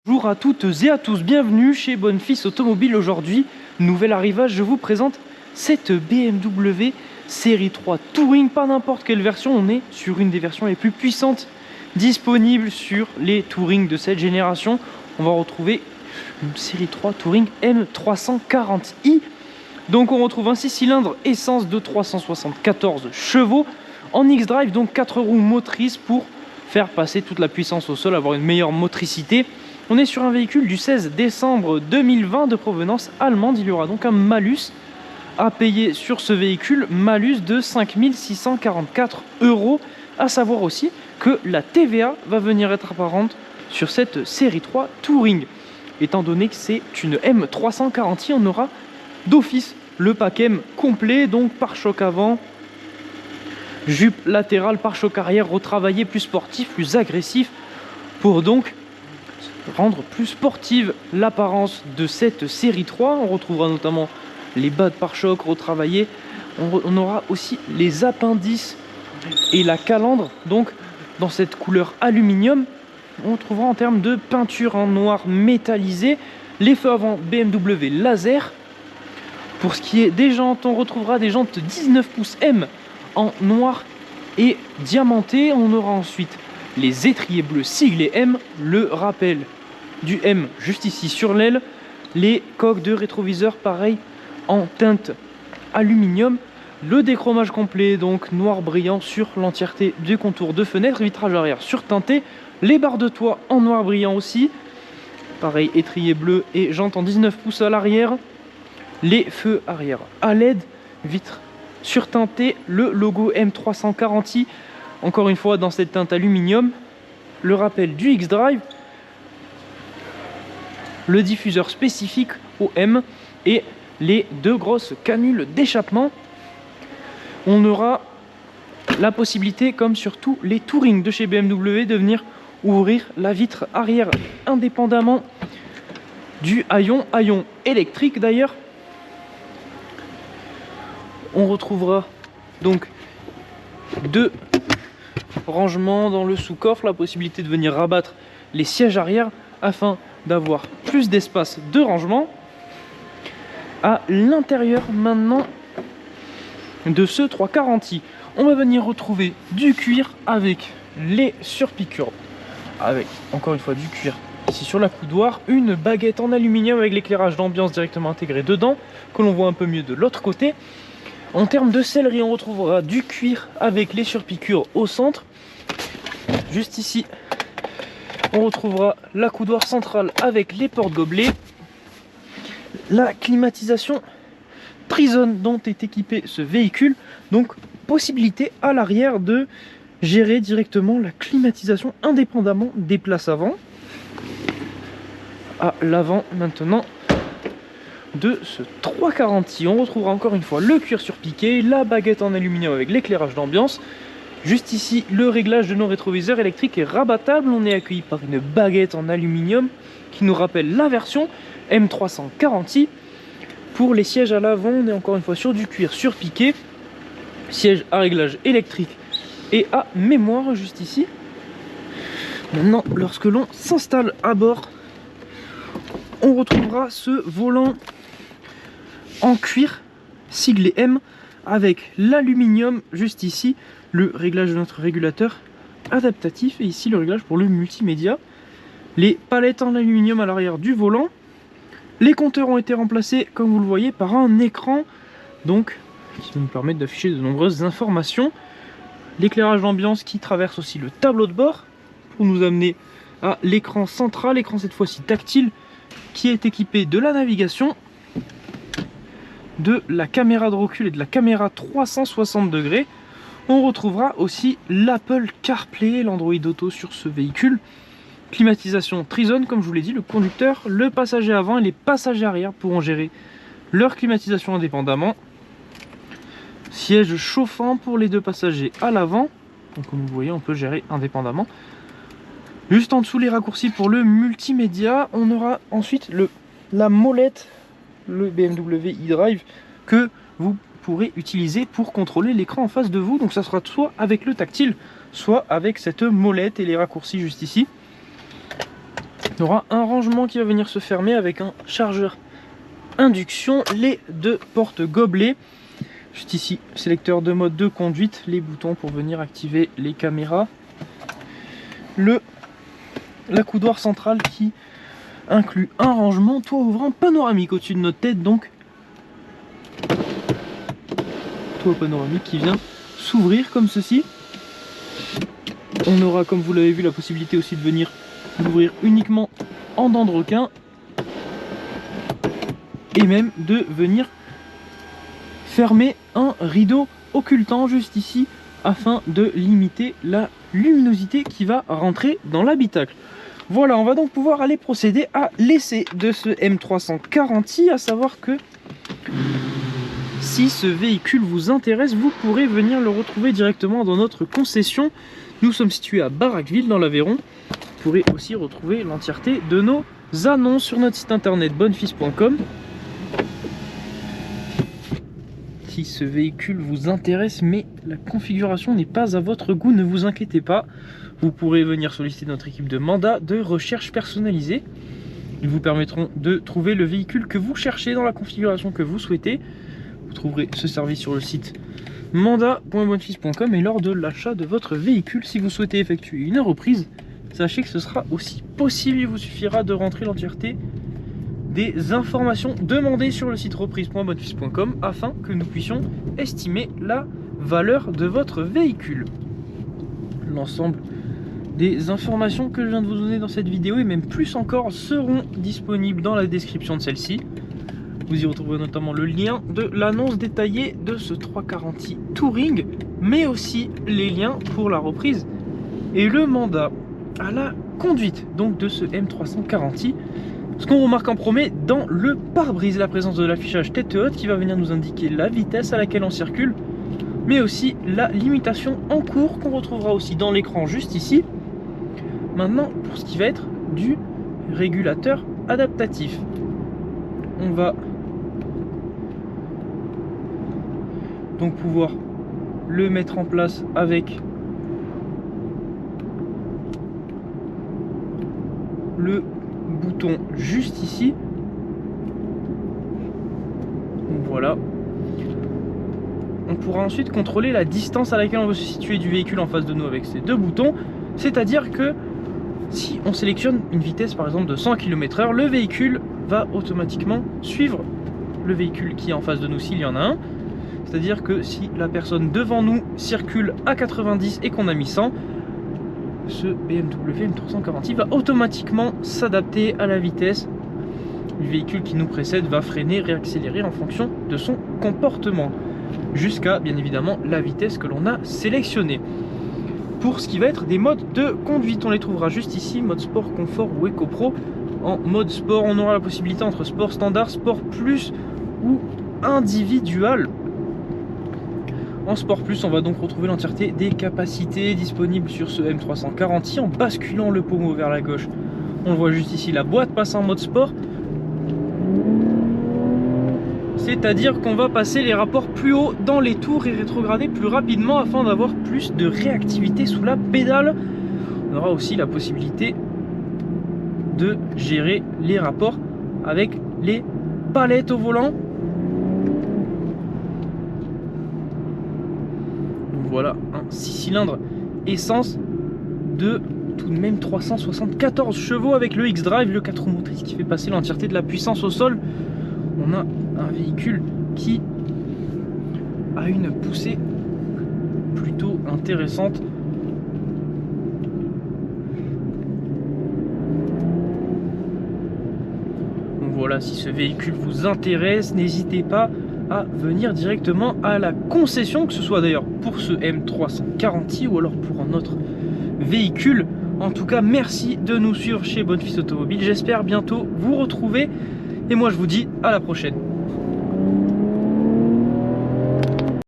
Bonjour à toutes et à tous, bienvenue chez Bonfils Automobile. Aujourd'hui, nouvel arrivage, je vous présente cette BMW série 3 Touring, pas n'importe quelle version, on est sur une des versions les plus puissantes disponibles sur les Touring de cette génération. On va retrouver une série 3 Touring M340i. Donc on retrouve un 6 cylindres essence de 374 chevaux en X-Drive, donc 4 roues motrices pour faire passer toute la puissance au sol, avoir une meilleure motricité. On est sur un véhicule du 16 décembre 2020 de provenance allemande. Il y aura donc un malus à payer sur ce véhicule, malus de 5 644 €. À savoir aussi que la TVA va venir être apparente sur cette série 3 Touring. Étant donné que c'est une M340i, on aura d'office le pack M complet, donc pare-choc avant, jupe latérale, pare-choc arrière retravaillé, plus sportif, plus agressif, pour donc rendre plus sportive l'apparence de cette série 3. On retrouvera notamment les bas de pare-choc retravaillés. On aura aussi les appendices et la calandre, donc dans cette couleur aluminium. On trouvera en termes de peinture en noir métallisé, les feux avant BMW laser. Pour ce qui est des jantes, on retrouvera des jantes 19 pouces M en noir et diamanté. On aura ensuite les étriers bleus siglés M, le rappel du M juste ici sur l'aile, les coques de rétroviseur pareil en teinte aluminium, le déchromage complet donc noir brillant sur l'entièreté du contour de fenêtre, vitrage arrière surteinté, les barres de toit en noir brillant aussi, pareil étrier bleu et jantes en 19 pouces à l'arrière, les feux arrière à LED, vitres surteintées, le logo M340i encore une fois dans cette teinte aluminium, le rappel du X-Drive, le diffuseur spécifique au M et les deux grosses canules d'échappement. On aura la possibilité, comme sur tous les Touring de chez BMW, de venir ouvrir la vitre arrière indépendamment du haillon électrique d'ailleurs. On retrouvera donc deux rangements dans le sous-coffre, la possibilité de venir rabattre les sièges arrière afin d'avoir plus d'espace de rangement. À l'intérieur maintenant de ce 340i, on va venir retrouver du cuir avec les surpiqûres, avec encore une fois du cuir ici sur la coudoir, une baguette en aluminium avec l'éclairage d'ambiance directement intégré dedans, que l'on voit un peu mieux de l'autre côté. En termes de sellerie, on retrouvera du cuir avec les surpiqûres au centre. Juste ici, on retrouvera la coudoir centrale avec les porte-gobelets. La climatisation Trizone dont est équipé ce véhicule. Donc, possibilité à l'arrière de gérer directement la climatisation indépendamment des places avant. À l'avant maintenant de ce 340i, on retrouvera encore une fois le cuir surpiqué, la baguette en aluminium avec l'éclairage d'ambiance. Juste ici, le réglage de nos rétroviseurs électriques est rabattable. On est accueilli par une baguette en aluminium qui nous rappelle la version M340i. Pour les sièges à l'avant, on est encore une fois sur du cuir surpiqué, siège à réglage électrique et à mémoire juste ici. Maintenant, lorsque l'on s'installe à bord, on retrouvera ce volant en cuir siglé M avec l'aluminium juste ici, le réglage de notre régulateur adaptatif et ici le réglage pour le multimédia, les palettes en aluminium à l'arrière du volant. Les compteurs ont été remplacés comme vous le voyez par un écran donc qui va nous permettre d'afficher de nombreuses informations, l'éclairage d'ambiance qui traverse aussi le tableau de bord pour nous amener à l'écran central, écran cette fois-ci tactile qui est équipé de la navigation, de la caméra de recul et de la caméra 360 degrés. On retrouvera aussi l'Apple CarPlay, l'Android Auto sur ce véhicule. Climatisation Trizone, comme je vous l'ai dit, le conducteur, le passager avant et les passagers arrière pourront gérer leur climatisation indépendamment. Siège chauffant pour les deux passagers à l'avant. Donc comme vous voyez, on peut gérer indépendamment. Juste en dessous, les raccourcis pour le multimédia. On aura ensuite la molette, le BMW iDrive, que vous pourrez utiliser pour contrôler l'écran en face de vous. Donc ça sera soit avec le tactile, soit avec cette molette et les raccourcis juste ici. On aura un rangement qui va venir se fermer avec un chargeur induction, les deux portes gobelets. Juste ici, sélecteur de mode de conduite, les boutons pour venir activer les caméras. L'accoudoir central qui inclut un rangement toit ouvrant panoramique au-dessus de notre tête, donc toit panoramique qui vient s'ouvrir comme ceci. On aura, comme vous l'avez vu, la possibilité aussi de venir l'ouvrir uniquement en dents de requin et même de venir fermer un rideau occultant juste ici afin de limiter la luminosité qui va rentrer dans l'habitacle. Voilà, on va donc pouvoir aller procéder à l'essai de ce M340i, à savoir que si ce véhicule vous intéresse, vous pourrez venir le retrouver directement dans notre concession. Nous sommes situés à Baraqueville dans l'Aveyron. Vous pourrez aussi retrouver l'entièreté de nos annonces sur notre site internet bonnefils.com. Si ce véhicule vous intéresse, mais la configuration n'est pas à votre goût, ne vous inquiétez pas. Vous pourrez venir solliciter notre équipe de mandat de recherche personnalisée. Ils vous permettront de trouver le véhicule que vous cherchez dans la configuration que vous souhaitez. Vous trouverez ce service sur le site mandat.bonnefils.com et lors de l'achat de votre véhicule, si vous souhaitez effectuer une reprise, sachez que ce sera aussi possible. Il vous suffira de rentrer l'entièreté des informations demandées sur le site reprise.bonnefils.com afin que nous puissions estimer la valeur de votre véhicule. L'ensemble des informations que je viens de vous donner dans cette vidéo et même plus encore seront disponibles dans la description de celle-ci. Vous y retrouverez notamment le lien de l'annonce détaillée de ce 340i Touring, mais aussi les liens pour la reprise et le mandat à la conduite donc de ce M340i. Ce qu'on remarque en premier dans le pare-brise, la présence de l'affichage tête haute qui va venir nous indiquer la vitesse à laquelle on circule, mais aussi la limitation en cours qu'on retrouvera aussi dans l'écran juste ici. Maintenant, pour ce qui va être du régulateur adaptatif, on va donc pouvoir le mettre en place avec le bouton juste ici. Donc voilà. On pourra ensuite contrôler la distance à laquelle on veut se situer du véhicule en face de nous avec ces deux boutons. C'est-à-dire que si on sélectionne une vitesse par exemple de 100 km/h, le véhicule va automatiquement suivre le véhicule qui est en face de nous s'il y en a un. C'est-à-dire que si la personne devant nous circule à 90 et qu'on a mis 100, ce BMW M340i va automatiquement s'adapter à la vitesse du véhicule qui nous précède, va freiner, réaccélérer en fonction de son comportement, jusqu'à bien évidemment la vitesse que l'on a sélectionnée. Pour ce qui va être des modes de conduite, on les trouvera juste ici, mode sport, confort ou Eco Pro. En mode sport, on aura la possibilité entre sport standard, sport plus ou individual. En Sport Plus, on va donc retrouver l'entièreté des capacités disponibles sur ce M340i en basculant le pommeau vers la gauche. On le voit juste ici, la boîte passe en mode sport. C'est-à-dire qu'on va passer les rapports plus haut dans les tours et rétrograder plus rapidement afin d'avoir plus de réactivité sous la pédale. On aura aussi la possibilité de gérer les rapports avec les palettes au volant. Voilà, un 6 cylindres essence de tout de même 374 chevaux avec le X-Drive, le 4 roues motrices qui fait passer l'entièreté de la puissance au sol. On a un véhicule qui a une poussée plutôt intéressante. Donc voilà, si ce véhicule vous intéresse, n'hésitez pas à venir directement à la concession, que ce soit d'ailleurs pour ce M340i ou alors pour un autre véhicule. En tout cas, merci de nous suivre chez Bonnefils Automobile. J'espère bientôt vous retrouver et moi je vous dis à la prochaine.